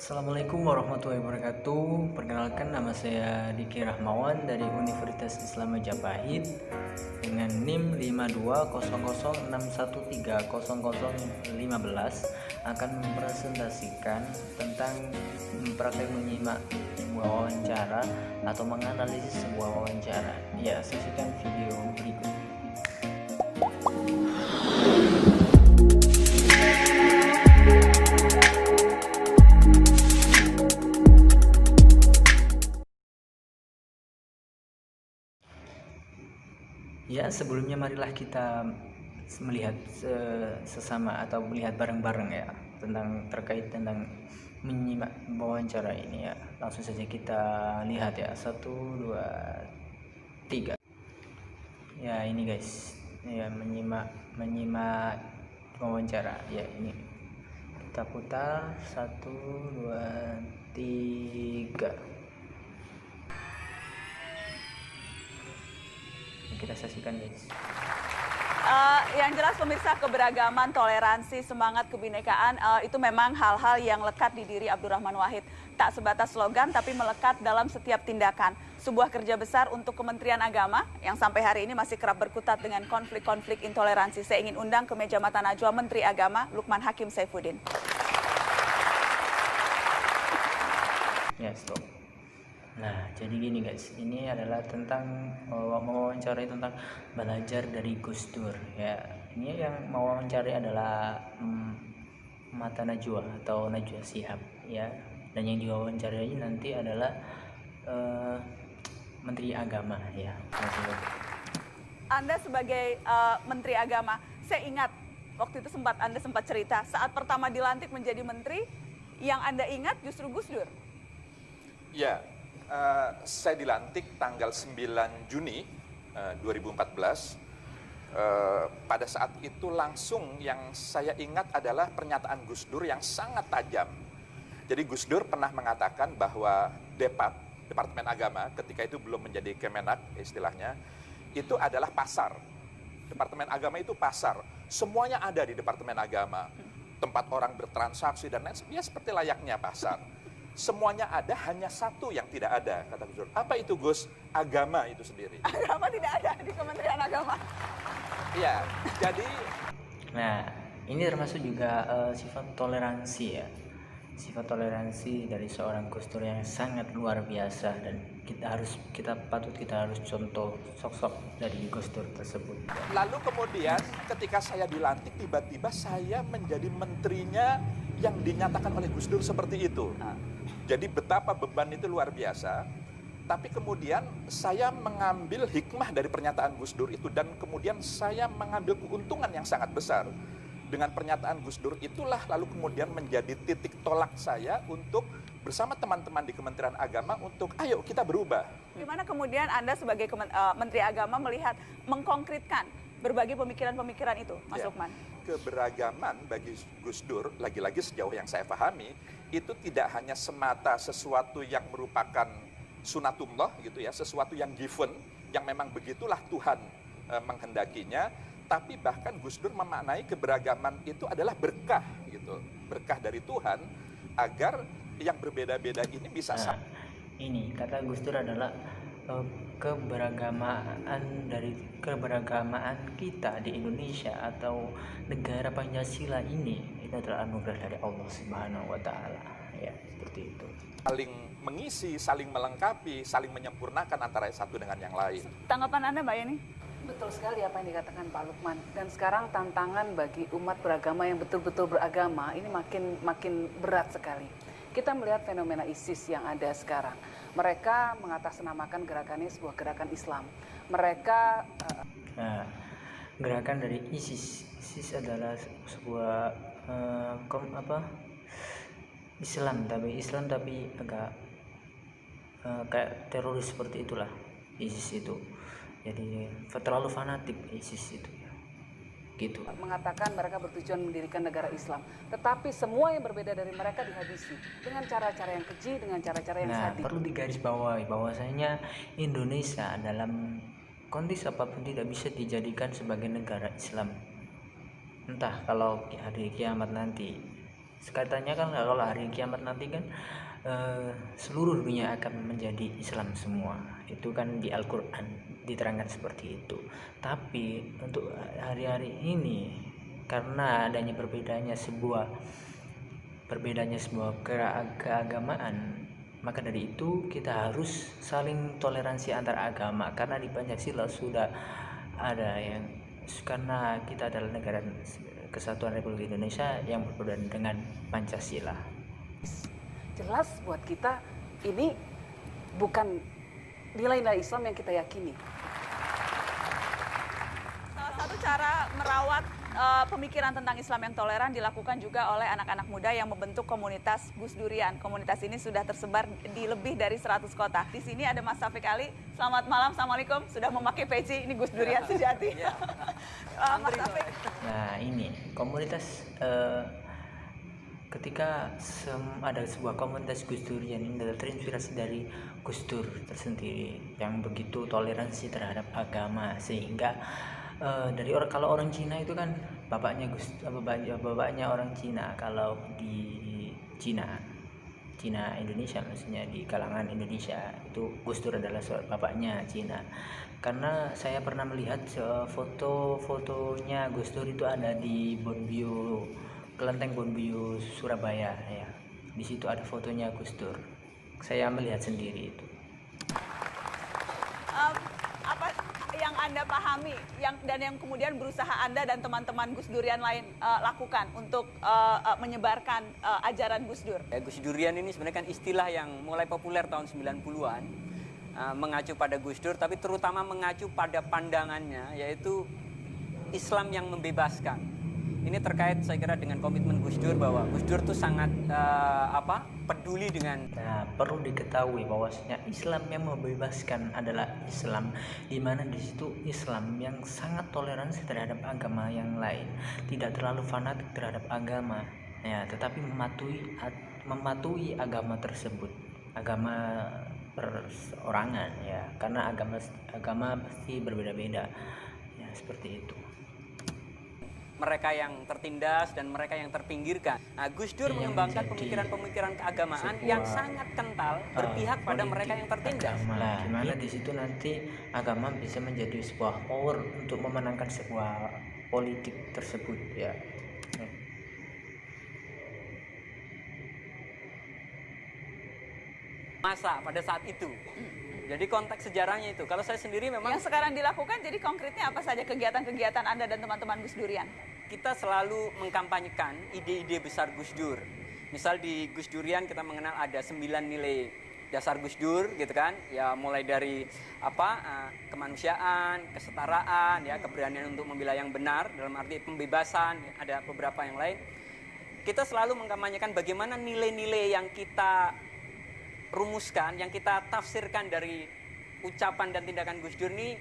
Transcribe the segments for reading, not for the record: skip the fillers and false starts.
Assalamualaikum warahmatullahi wabarakatuh. Perkenalkan, nama saya Diki Rahmawan dari Universitas Islam Majapahit dengan NIM 520061300015 akan mempresentasikan tentang praktek menyimak sebuah wawancara atau menganalisis sebuah wawancara. Ya, saksikan video berikut. Ya, sebelumnya marilah kita melihat sesama atau melihat bareng-bareng ya terkait tentang menyimak wawancara ini ya. Langsung saja kita lihat ya. 1, 2, 3. Ya, ini guys. Ya, menyimak wawancara. Ya, ini. Kita putar 1, 2, 3. Kita saksikan guys. Yang jelas pemirsa, keberagaman, toleransi, semangat kebinekaan itu memang hal-hal yang lekat di diri Abdurrahman Wahid. Tak sebatas slogan tapi melekat dalam setiap tindakan. Sebuah kerja besar untuk Kementerian Agama yang sampai hari ini masih kerap berkutat dengan konflik-konflik intoleransi. Saya ingin undang ke meja mata najwa Menteri Agama Lukman Hakim Saifuddin. Ya, stop. Nah, jadi gini guys, ini adalah tentang mewawancarai tentang belajar dari Gus Dur ya. Ini yang mewawancarai adalah Mata Najwa atau Najwa Shihab ya. Dan yang diwawancarai nanti adalah Menteri Agama ya. Anda sebagai Menteri Agama, saya ingat waktu itu Anda sempat cerita saat pertama dilantik menjadi menteri, yang Anda ingat justru Gus Dur. Ya, saya dilantik tanggal 9 Juni 2014. Pada saat itu langsung yang saya ingat adalah pernyataan Gus Dur yang sangat tajam. Jadi Gus Dur pernah mengatakan bahwa Departemen Agama ketika itu belum menjadi Kemenak istilahnya, itu adalah pasar. Departemen Agama itu pasar. Semuanya ada di Departemen Agama. Tempat orang bertransaksi dan lain sebagainya seperti layaknya pasar. Semuanya ada, hanya satu yang tidak ada, kata Gus Dur. Apa itu Gus? Agama itu sendiri. Agama tidak ada di Kementerian Agama. Iya, jadi... Nah, ini termasuk juga sifat toleransi ya. Sifat toleransi dari seorang Gus Dur yang sangat luar biasa, dan kita harus contoh sosok dari Gus Dur tersebut. Lalu kemudian ketika saya dilantik, tiba-tiba saya menjadi menterinya yang dinyatakan oleh Gus Dur seperti itu. Jadi betapa beban itu luar biasa. Tapi kemudian saya mengambil hikmah dari pernyataan Gus Dur itu, dan kemudian saya mengambil keuntungan yang sangat besar. Dengan pernyataan Gus Dur itulah lalu kemudian menjadi titik tolak saya untuk bersama teman-teman di Kementerian Agama untuk ayo kita berubah. Gimana kemudian Anda sebagai Menteri Agama melihat mengkonkretkan berbagai pemikiran-pemikiran itu, Mas Lukman? Keberagaman bagi Gus Dur, lagi-lagi sejauh yang saya pahami, itu tidak hanya semata sesuatu yang merupakan sunatullah gitu ya, sesuatu yang given, yang memang begitulah Tuhan menghendakinya, tapi bahkan Gus Dur memaknai keberagaman itu adalah berkah gitu, berkah dari Tuhan agar yang berbeda-beda ini bisa sama. Ini kata Gus Dur adalah keberagamaan kita di Indonesia atau negara Pancasila ini, itu adalah anugerah dari Allah Subhanahu wa taala ya, seperti itu. Saling mengisi, saling melengkapi, saling menyempurnakan antara satu dengan yang lain. Tanggapan Anda, Mbak Yeni? Betul sekali apa yang dikatakan Pak Lukman. Dan sekarang tantangan bagi umat beragama yang betul-betul beragama ini makin berat sekali. Kita melihat fenomena ISIS yang ada sekarang. Mereka mengatasnamakan gerakannya sebuah gerakan Islam. Mereka gerakan dari ISIS. ISIS adalah sebuah Islam tapi agak kayak teroris seperti itulah ISIS itu. Jadi terlalu fanatik ISIS itu ya. Gitu. Mengatakan mereka bertujuan mendirikan negara Islam, tetapi semua yang berbeda dari mereka dihabisi dengan cara-cara yang keji, dengan cara-cara yang sadis. Perlu digarisbawahi bahwasanya Indonesia dalam konteks apapun tidak bisa dijadikan sebagai negara Islam. Entah kalau hari kiamat nanti katanya kan kalau hari kiamat nanti kan seluruh dunia akan menjadi Islam semua. Itu kan di Al-Quran diterangkan seperti itu. Tapi untuk hari-hari ini, karena adanya berbedanya sebuah keagamaan, maka dari itu kita harus saling toleransi antar agama, karena di Pancasila sudah ada yang, karena kita adalah negara kesatuan Republik Indonesia yang berpedoman dengan Pancasila. Jelas buat kita ini bukan nilai-nilai Islam yang kita yakini. Salah satu cara merawat pemikiran tentang Islam yang toleran dilakukan juga oleh anak-anak muda yang membentuk komunitas Gus Durian. Komunitas ini sudah tersebar di lebih dari 100 kota. Di sini ada Mas Taufik Ali. Selamat malam, Assalamualaikum. Sudah memakai peci, ini Gus Durian sejati. Mas Taufik. Nah ini komunitas, ketika ada sebuah komunitas Gus Durian ini terinspirasi dari Gus Dur tersendiri yang begitu toleransi terhadap agama, sehingga dari kalau orang Cina itu kan bapaknya orang Cina, kalau di Cina Indonesia, maksudnya di kalangan Indonesia itu Gus Dur adalah bapaknya Cina. Karena saya pernah melihat fotonya Gus Dur itu ada di Bonbio, Kelenteng Bonbio, Surabaya ya. Di situ ada fotonya Gus Dur. Saya melihat sendiri itu. Apa yang Anda pahami dan yang kemudian berusaha Anda dan teman-teman Gus Durian lain lakukan untuk menyebarkan ajaran Gus Dur? Ya, Gus Durian ini sebenarnya kan istilah yang mulai populer tahun 90-an, mengacu pada Gus Dur, tapi terutama mengacu pada pandangannya, yaitu Islam yang membebaskan. Ini terkait saya kira dengan komitmen Gus Dur, bahwa Gus Dur tuh sangat peduli dengan. Nah, perlu diketahui bahwasanya Islam yang membebaskan adalah Islam di mana di situ Islam yang sangat toleransi terhadap agama yang lain, tidak terlalu fanatik terhadap agama, ya, tetapi mematuhi agama tersebut, agama perorangan, ya, karena agama pasti berbeda-beda, ya, seperti itu. Mereka yang tertindas dan mereka yang terpinggirkan. Nah, Gus Dur mengembangkan pemikiran-pemikiran keagamaan yang sangat kental berpihak pada mereka yang tertindas. Nah, di mana di situ nanti agama bisa menjadi sebuah power untuk memenangkan sebuah politik tersebut, ya. Masa pada saat itu. Jadi konteks sejarahnya itu. Kalau saya sendiri memang Yang sekarang dilakukan, jadi konkretnya apa saja kegiatan-kegiatan Anda dan teman-teman Gus Durian? kita selalu mengkampanyekan ide-ide besar Gus Dur. Misal di Gus Durian kita mengenal ada 9 nilai dasar Gus Dur gitu kan. Ya mulai dari kemanusiaan, kesetaraan, ya keberanian untuk membela yang benar dalam arti pembebasan, ada beberapa yang lain. Kita selalu mengkampanyekan bagaimana nilai-nilai yang kita rumuskan, yang kita tafsirkan dari ucapan dan tindakan Gus Dur ini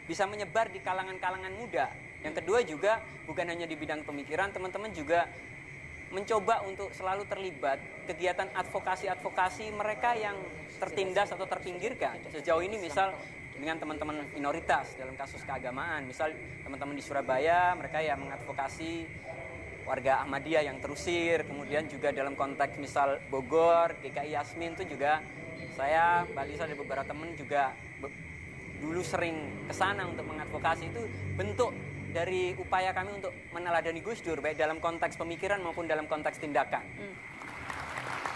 bisa menyebar di kalangan-kalangan muda. Yang kedua juga bukan hanya di bidang pemikiran, teman-teman juga mencoba untuk selalu terlibat kegiatan advokasi mereka yang tertindas atau terpinggirkan. Sejauh ini misal dengan teman-teman minoritas dalam kasus keagamaan, misal teman-teman di Surabaya mereka ya mengadvokasi warga Ahmadiyah yang terusir, kemudian juga dalam konteks misal Bogor, GKI Yasmin itu juga saya, Mbak Lisa dan beberapa teman juga dulu sering ke sana untuk mengadvokasi. Itu bentuk dari upaya kami untuk meneladani Gus Dur baik dalam konteks pemikiran maupun dalam konteks tindakan.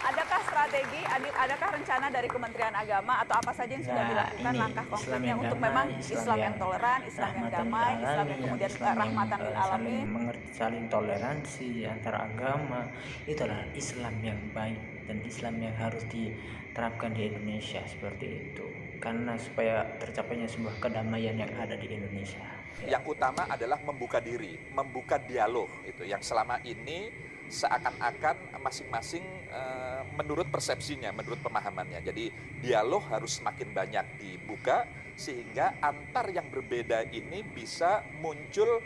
Adakah strategi, adakah rencana dari Kementerian Agama atau apa saja yang sudah dilakukan langkah konkretnya untuk memang Islam yang toleran, Islam yang damai, Islam yang kemudian rahmatan lil alamin, saling toleransi antara agama, itulah Islam yang baik dan Islam yang harus diterapkan di Indonesia seperti itu. Karena supaya tercapainya sebuah kedamaian yang ada di Indonesia. Yang utama adalah membuka diri, membuka dialog itu yang selama ini seakan-akan masing-masing menurut persepsinya, menurut pemahamannya. Jadi dialog harus semakin banyak dibuka sehingga antar yang berbeda ini bisa muncul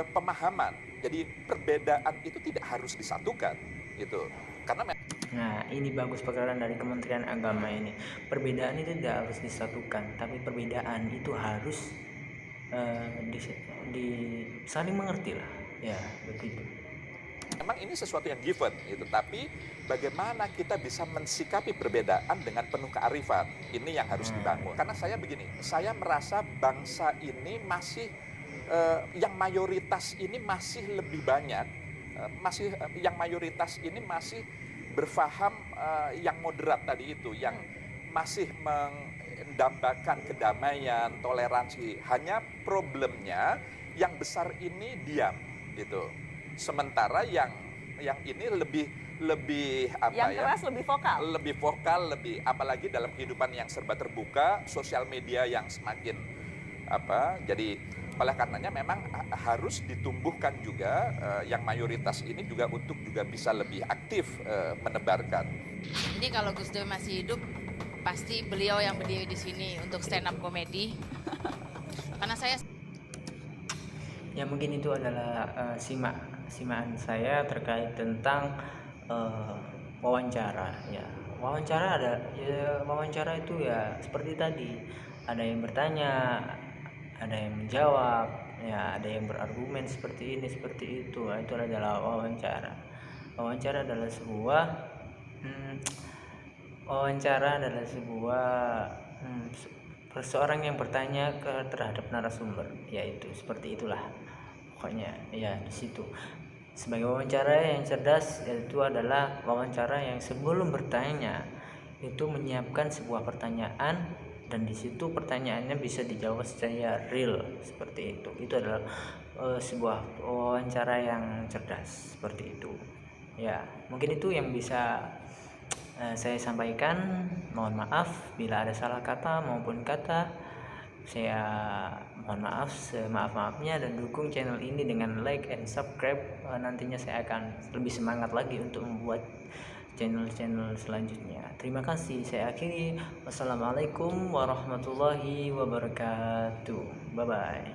pemahaman. Jadi perbedaan itu tidak harus disatukan gitu. Karena nah, ini bagus pekerjaan dari Kementerian Agama ini. Perbedaan itu tidak harus disatukan, tapi perbedaan itu harus saling mengerti lah, ya begitu. memang ini sesuatu yang given gitu, tapi bagaimana kita bisa mensikapi perbedaan dengan penuh kearifan, ini yang harus dibangun. Karena saya begini, saya merasa bangsa ini masih yang mayoritas ini masih lebih banyak, yang mayoritas ini masih berfaham yang moderat tadi itu, yang masih mendambakan kedamaian, toleransi. Hanya problemnya yang besar ini diam gitu. Sementara yang ini lebih apa yang ya? keras lebih vokal. Lebih vokal, lebih apalagi dalam kehidupan yang serba terbuka, sosial media yang semakin apa. Jadi oleh karenanya memang harus ditumbuhkan juga yang mayoritas ini juga untuk juga bisa lebih aktif menebarkan. Ini kalau Gus Dur masih hidup, pasti beliau yang berdiri di sini untuk stand up komedi. Karena saya Ya mungkin itu adalah simaan saya terkait tentang wawancara. Ya wawancara itu ya seperti tadi, ada yang bertanya, ada yang menjawab, ya ada yang berargumen seperti ini seperti itu. Nah, itu adalah wawancara. Wawancara adalah sebuah seorang yang bertanya terhadap narasumber, yaitu seperti itulah pokoknya ya di situ. Sebagai wawancara yang cerdas, yaitu adalah wawancara yang sebelum bertanya itu menyiapkan sebuah pertanyaan, dan di situ pertanyaannya bisa dijawab secara real seperti itu. Itu adalah sebuah wawancara yang cerdas seperti itu. Ya mungkin itu yang bisa saya sampaikan. Mohon maaf bila ada salah kata maupun kata. Saya mohon maaf semaaf-maafnya, dan dukung channel ini dengan like and subscribe. Nantinya saya akan lebih semangat lagi untuk membuat channel-channel selanjutnya. Terima kasih. Saya akhiri. Wassalamualaikum warahmatullahi wabarakatuh. Bye bye.